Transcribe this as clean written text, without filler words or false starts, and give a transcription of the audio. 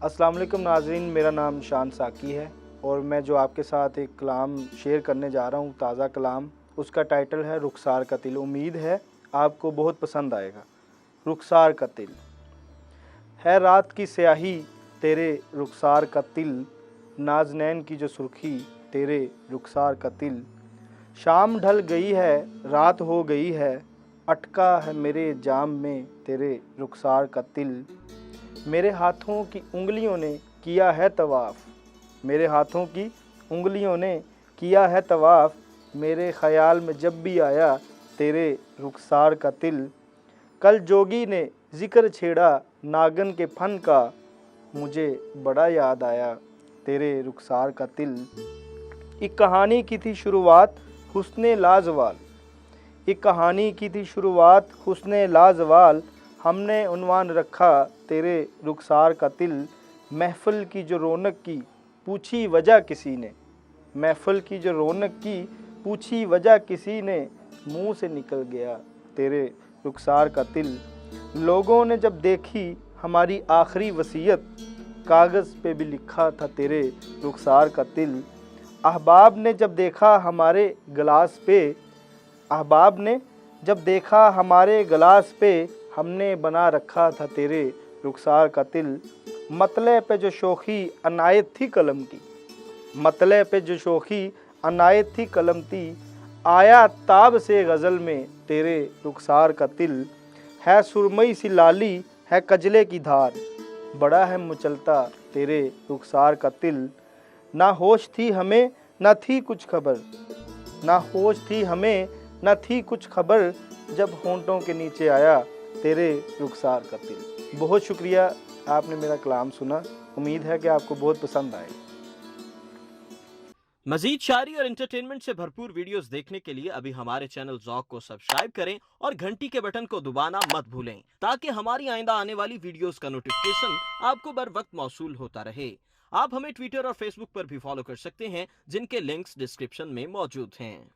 अस्सलाम वालेकुम नाज़रीन, मेरा नाम शान साकी है और मैं जो आपके साथ एक कलाम शेयर करने जा रहा हूँ, ताज़ा कलाम, उसका टाइटल है रुखसार का तिल। उम्मीद है आपको बहुत पसंद आएगा। रुखसार का तिल है रात की स्याही तेरे रुखसार का तिल, नाज़नैन की जो सुर्खी तेरे रुखसार का तिल। शाम ढल गई है, रात हो गई है, अटका है मेरे जाम में तेरे रुखसार का तिल। मेरे हाथों की उंगलियों ने किया है तवाफ़, मेरे हाथों की उंगलियों ने किया है तवाफ़, मेरे ख़याल में जब भी आया तेरे रुखसार का तिल। कल जोगी ने ज़िक्र छेड़ा नागन के फन का, मुझे बड़ा याद आया तेरे रुखसार का तिल। एक कहानी की थी शुरुआत हुस्ने लाजवाल, एक कहानी की थी शुरुआत हुस्ने लाजवाल, हमने उन्वान रखा तेरे रुखसार का तिल। महफ़िल की जो रौनक की पूछी वजह किसी ने, महफ़िल की जो रौनक की पूछी वजह किसी ने, मुंह से निकल गया तेरे रुखसार का तिल। लोगों ने जब देखी हमारी आखिरी वसीयत, कागज़ पे भी लिखा था तेरे रुखसार का तिल। अहबाब ने जब देखा हमारे गिलास पे, अहबाब ने जब देखा हमारे गिलास पे, हमने बना रखा था तेरे रुखसार का तिल। मतले पे जो शोखी अनायत थी कलम की, मतले पे जो शोखी अनायत थी कलम थी, आया ताब से गज़ल में तेरे रुखसार का तिल। है सुरमई सी लाली है कजले की धार, बड़ा है मचलता तेरे रुखसार का तिल। ना होश थी हमें न थी कुछ खबर, ना होश थी हमें न थी कुछ खबर, जब होंठों के नीचे आया तेरे रुखसार का तिल। बहुत शुक्रिया, आपने मेरा कलाम सुना। उम्मीद है कि आपको बहुत पसंद आए। मजीद शायरी और एंटरटेनमेंट से भरपूर वीडियोस देखने के लिए अभी हमारे चैनल ज़ौक़ को सब्सक्राइब करें और घंटी के बटन को दबाना मत भूलें, ताकि हमारी आइंदा आने वाली वीडियोस का नोटिफिकेशन आपको बर वक्त मौसूल होता रहे। आप हमें ट्विटर और फेसबुक पर भी फॉलो कर सकते हैं, जिनके लिंक्स डिस्क्रिप्शन में मौजूद हैं।